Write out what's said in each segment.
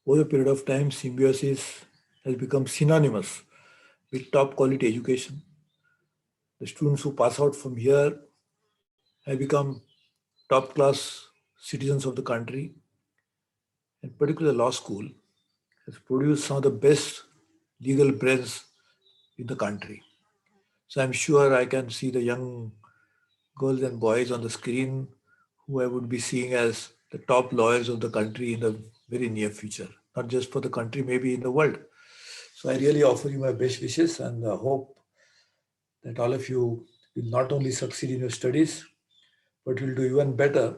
Over a period of time, Symbiosis has become synonymous with top quality education. The students who pass out from here have become top class citizens of the country, and particularly law school has produced some of the best legal brains in the country. So I'm sure I can see the young girls and boys on the screen who I would be seeing as the top lawyers of the country in the very near future, not just for the country, maybe in the world. So I really offer you my best wishes and hope that all of you will not only succeed in your studies, but will do even better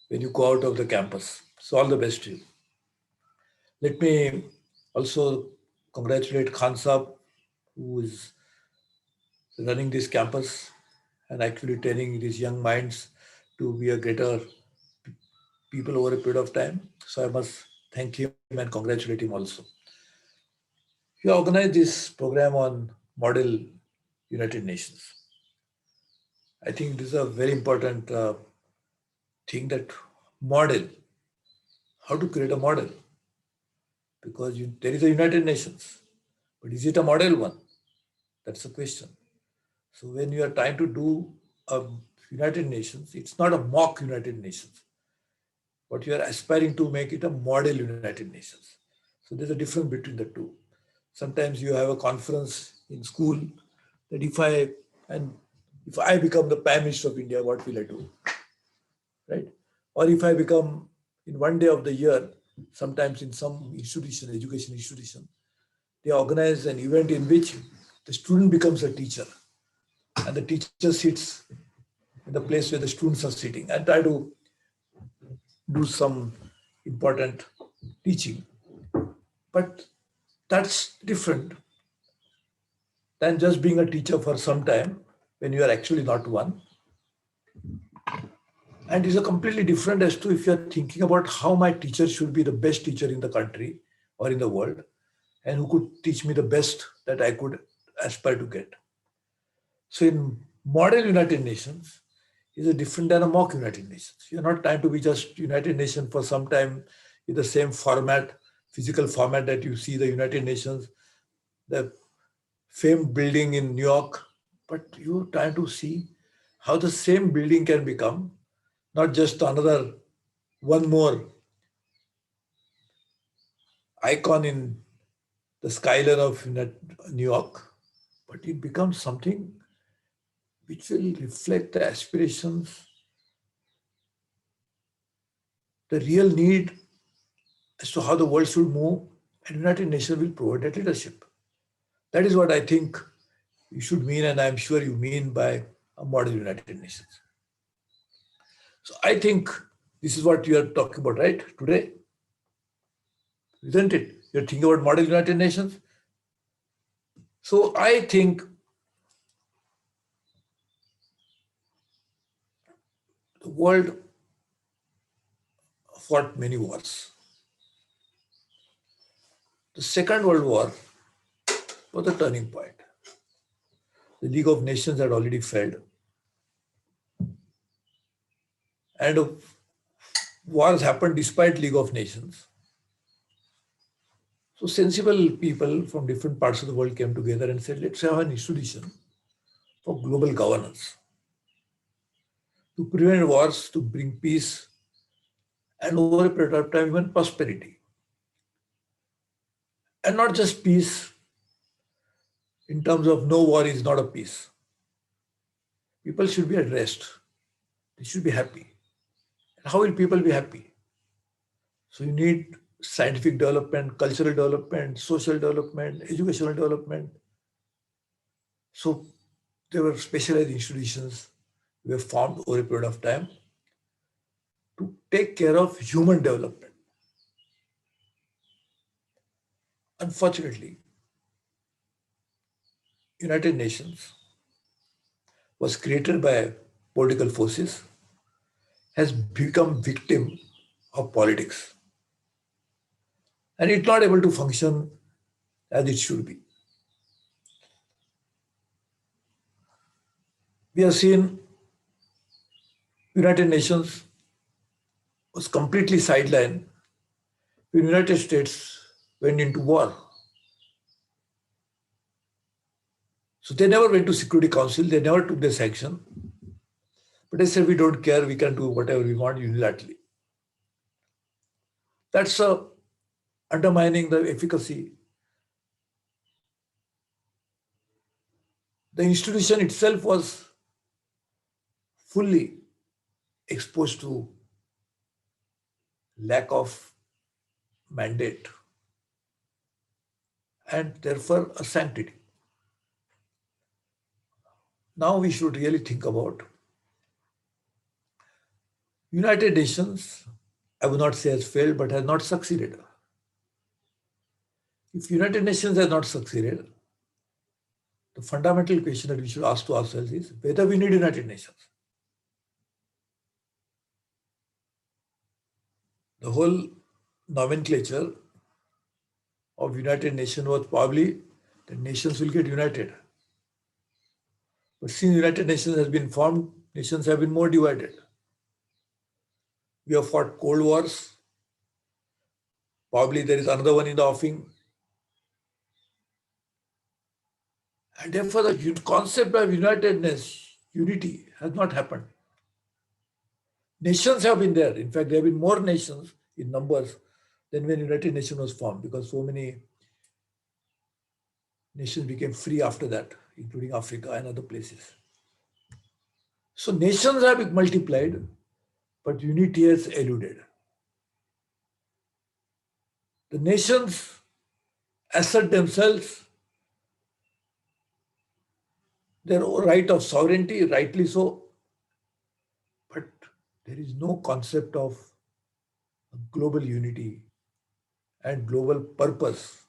when you go out of the campus. So all the best to you. Let me also congratulate Khan Saab, who is running this campus and actually training these young minds to be a greater people over a period of time. So I must thank him and congratulate him also. He organized this program on Model United Nations. I think this is a very important thing, that model, how to create a model, because there is a United Nations, but is it a model one? That's the question. So when you are trying to do a United Nations, it's not a mock United Nations, but you are aspiring to make it a model United Nations. So there's a difference between the two. Sometimes you have a conference in school that if I become the Prime Minister of India, what will I do? Right? Or if I become in one day of the year, sometimes in some institution, education institution, they organize an event in which the student becomes a teacher and the teacher sits in the place where the students are sitting and try to do some important teaching. But that's different than just being a teacher for some time when you are actually not one. And it's a completely different as to if you're thinking about how my teacher should be the best teacher in the country or in the world, and who could teach me the best that I could aspire to get. So in modern United Nations is a different than a mock United Nations. You're not trying to be just United Nations for some time in the same format, physical format that you see the United Nations, the famed building in New York, but you're trying to see how the same building can become not just another one more icon in the skyline of New York, but it becomes something which will reflect the aspirations, the real need as to how the world should move, and United Nations will provide that leadership. That is what I think you should mean, and I'm sure you mean by a model United Nations. So I think this is what you are talking about, right, today? Isn't it? You're thinking about model United Nations. So I think the world fought many wars. The Second World War was the turning point. The League of Nations had already failed. And wars happened despite League of Nations. So sensible people from different parts of the world came together and said, let's have an institution for global governance to prevent wars, to bring peace, and over a period of time, even prosperity. And not just peace in terms of no war is not a peace. People should be at rest. They should be happy. And how will people be happy? So you need scientific development, cultural development, social development, educational development. So there were specialized institutions were formed over a period of time to take care of human development. Unfortunately, United Nations was created by political forces, has become victim of politics, and it's not able to function as it should be. We have seen United Nations was completely sidelined when United States went into war. So they never went to Security Council, they never took the sanction. But they said, we don't care, we can do whatever we want unilaterally. That's undermining the efficacy. The institution itself was fully exposed to lack of mandate and therefore a sanctity. Now we should really think about United Nations. I would not say has failed, but has not succeeded. If United Nations has not succeeded, the fundamental question that we should ask to ourselves is whether we need United Nations. The whole nomenclature of United Nations was probably that nations will get united. But since United Nations has been formed, nations have been more divided. We have fought cold wars. Probably there is another one in the offing. And therefore the concept of unitedness, unity has not happened. Nations have been there. In fact, there have been more nations in numbers than when United Nations was formed, because so many nations became free after that, including Africa and other places. So nations have multiplied, but unity has eluded. The nations assert themselves their right of sovereignty, rightly so, but there is no concept of global unity and global purpose,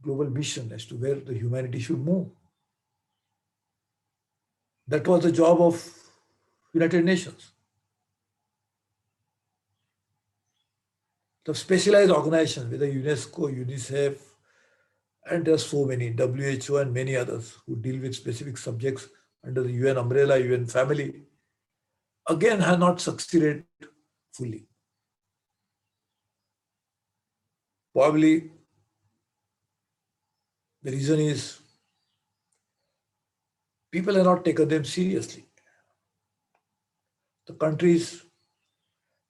global mission as to where the humanity should move. That was the job of United Nations. The specialized organizations, whether UNESCO, UNICEF, and there are so many, WHO and many others who deal with specific subjects under the UN umbrella, UN family, again have not succeeded fully. Probably the reason is people have not taken them seriously. The countries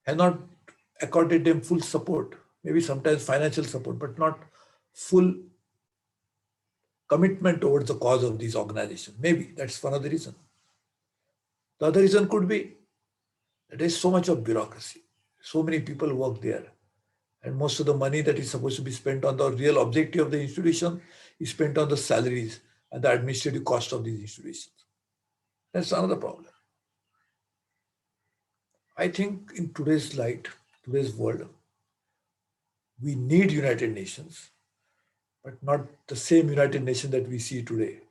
have not accorded them full support, maybe sometimes financial support, but not full commitment towards the cause of these organizations. Maybe that's one of the reasons. The other reason could be that there is so much of bureaucracy. So many people work there. And most of the money that is supposed to be spent on the real objective of the institution is spent on the salaries and the administrative cost of these institutions. That's another problem. I think in today's light, today's world, we need United Nations, but not the same United Nations that we see today.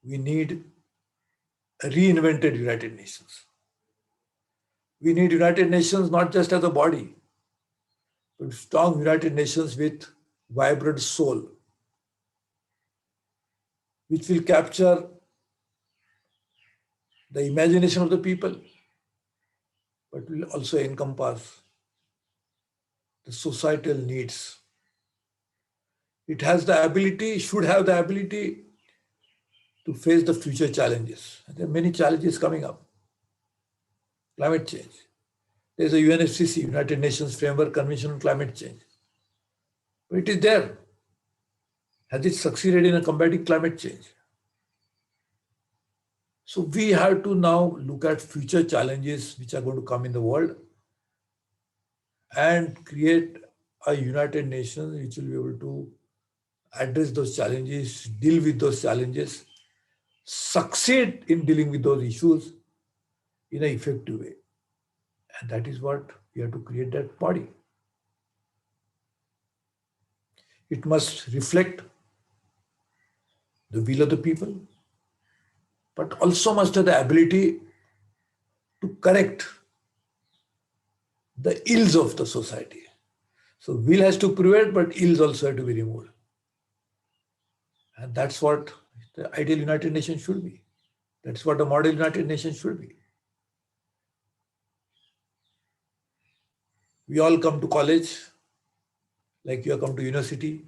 We need a reinvented United Nations. We need United Nations not just as a body, but strong United Nations with vibrant soul, which will capture the imagination of the people, but will also encompass the societal needs. It has the ability, should have the ability to face the future challenges. There are many challenges coming up. Climate change. There's a UNFCCC, United Nations Framework Convention on Climate Change. But it is there. Has it succeeded in combating climate change? So we have to now look at future challenges which are going to come in the world and create a United Nations which will be able to address those challenges, deal with those challenges, succeed in dealing with those issues in an effective way. And that is what we have to create, that body. It must reflect the will of the people, but also must have the ability to correct the ills of the society. So will has to prevent, but ills also have to be removed. And that's what the ideal United Nations should be. That's what the model United Nations should be. We all come to college, like you have come to university,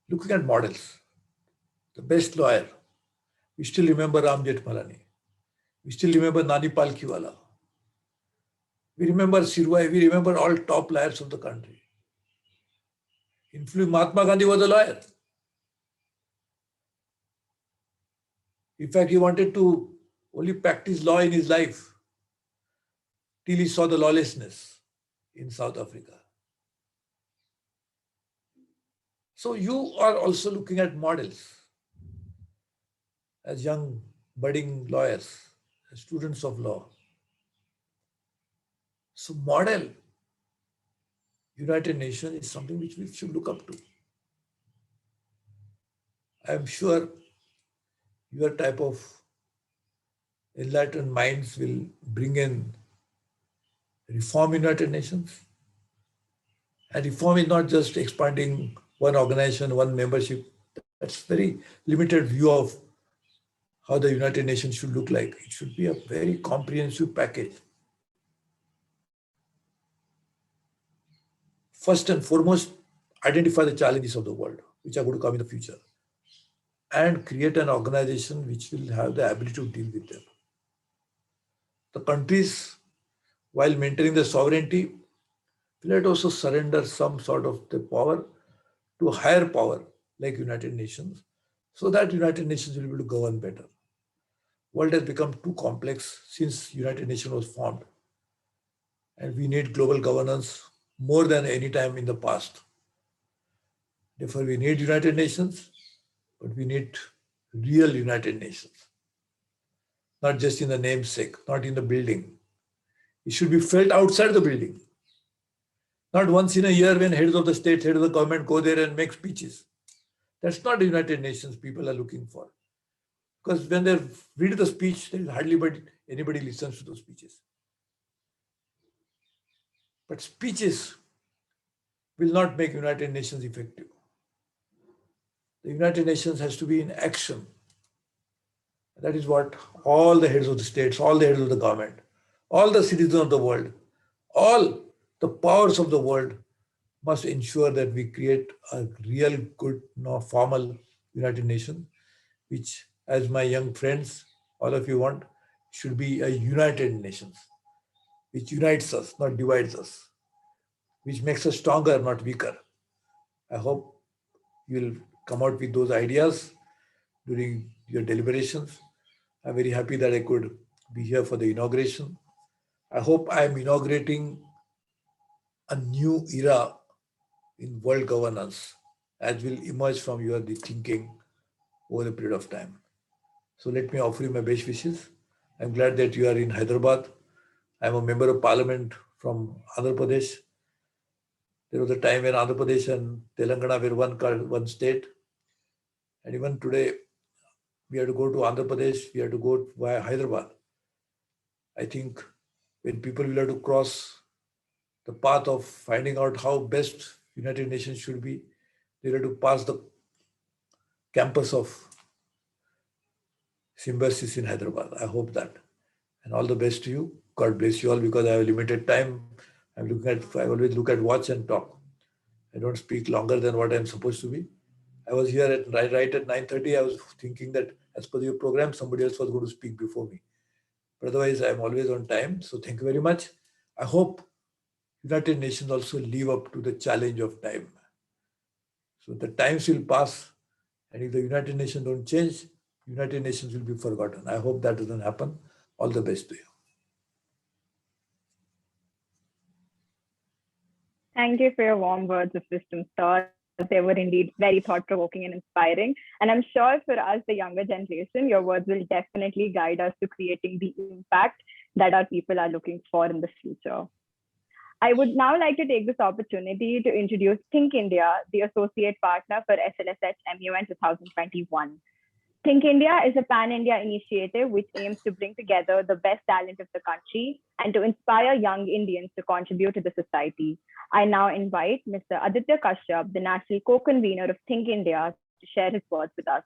looking at models. The best lawyer. We still remember Ram Jethmalani. We still remember Nani Palkhiwala. We remember Sirwai. We remember all top lawyers of the country. Mahatma Gandhi was a lawyer. In fact, he wanted to only practice law in his life till he saw the lawlessness in South Africa. So you are also looking at models as young budding lawyers, as students of law. So model United Nations is something which we should look up to. I am sure your type of enlightened minds will bring in reform United Nations. And reform is not just expanding one organization, one membership. That's very limited view of how the United Nations should look like. It should be a very comprehensive package. First and foremost, identify the challenges of the world, which are going to come in the future, and create an organization which will have the ability to deal with them. The countries, while maintaining the sovereignty, will also surrender some sort of the power to a higher power like United Nations, so that United Nations will be able to govern better. World has become too complex since United Nations was formed, and we need global governance more than any time in the past. Therefore, we need United Nations, but we need real United Nations, not just in the namesake, not in the building. It should be felt outside the building, not once in a year when heads of the state, heads of the government go there and make speeches. That's not the United Nations people are looking for. Because when they read the speech, there is hardly anybody listens to those speeches. But speeches will not make United Nations effective. The United Nations has to be in action. That is what all the heads of the states, all the heads of the government, all the citizens of the world, all the powers of the world must ensure that we create a real good, formal United Nations, which, as my young friends, all of you want, should be a United Nations, which unites us, not divides us, which makes us stronger, not weaker. I hope you will come out with those ideas during your deliberations. I'm very happy that I could be here for the inauguration. I hope I am inaugurating a new era in world governance as will emerge from your thinking over a period of time. So let me offer you my best wishes. I'm glad that you are in Hyderabad. I'm a member of parliament from Andhra Pradesh. There was a time when Andhra Pradesh and Telangana were one state. And even today, we have to go to Andhra Pradesh, we have to go via Hyderabad. I think when people will have to cross the path of finding out how best United Nations should be, they have to pass the campus of Symbiosis in Hyderabad. I hope that. And all the best to you. God bless you all, because I have limited time. I always look at watch and talk. I don't speak longer than what I'm supposed to be. I was here right at 9:30. I was thinking that as per your program, somebody else was going to speak before me. But otherwise, I'm always on time. So thank you very much. I hope United Nations also live up to the challenge of time. So the times will pass, and if the United Nations don't change, United Nations will be forgotten. I hope that doesn't happen. All the best to you. Thank you for your warm words of wisdom, sir. They were indeed very thought-provoking and inspiring. And I'm sure for us, the younger generation, your words will definitely guide us to creating the impact that our people are looking for in the future. I would now like to take this opportunity to introduce Think India, the associate partner for SLSH MUN 2021. Think India is a pan-India initiative which aims to bring together the best talent of the country and to inspire young Indians to contribute to the society. I now invite Mr. Aditya Kashyap, the national co-convener of Think India, to share his words with us.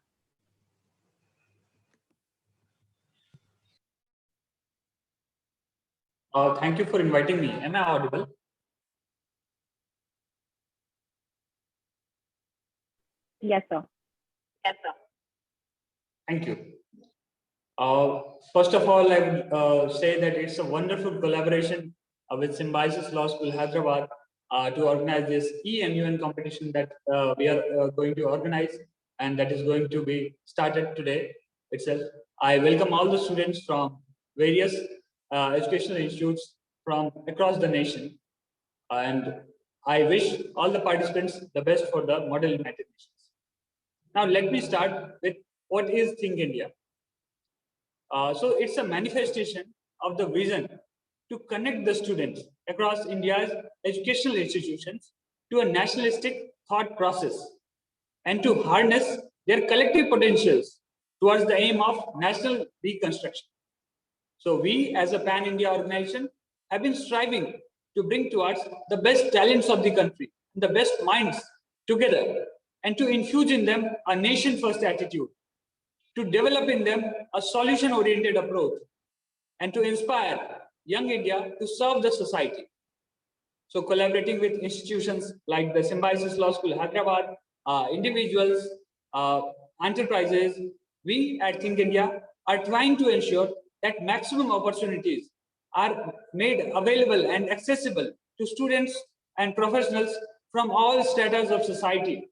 Thank you for inviting me. Am I audible? Yes, sir. Yes, sir. Thank you. First of all, I would say that it's a wonderful collaboration with Symbiosis Law School, Hyderabad, to organize this EMUN competition that we are going to organize, and that is going to be started today itself. I welcome all the students from various educational institutes from across the nation, and I wish all the participants the best for the Model United Nations. Now, let me start with what is Think India. So it's a manifestation of the vision to connect the students across India's educational institutions to a nationalistic thought process and to harness their collective potentials towards the aim of national reconstruction. So we as a pan-India organization have been striving to bring towards the best talents of the country, the best minds together, and to infuse in them a nation-first attitude, to develop in them a solution-oriented approach, and to inspire young India to serve the society. So collaborating with institutions like the Symbiosis Law School, Hyderabad, individuals, enterprises, we at Think India are trying to ensure that maximum opportunities are made available and accessible to students and professionals from all stratas of society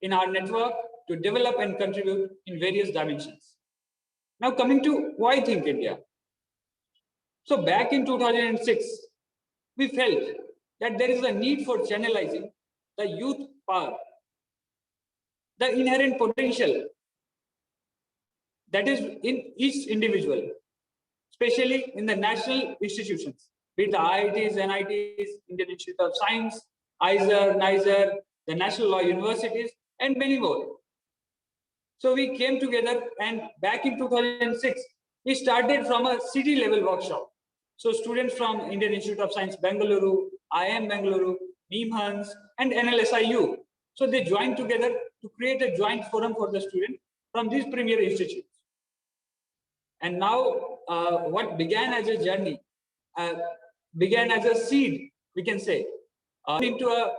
in our network to develop and contribute in various dimensions. Now coming to why Think India. So back in 2006, we felt that there is a need for channelizing the youth power, the inherent potential that is in each individual, especially in the national institutions, be it the IITs, NITs, Indian Institute of Science, ISER, NISER, the National Law Universities, and many more. So we came together, and back in 2006, we started from a city level workshop. So students from Indian Institute of Science, Bengaluru, IIM Bengaluru, NIMHANS, and NLSIU. So they joined together to create a joint forum for the students from these premier institutes. And now what began as a journey, began as a seed, we can say, into a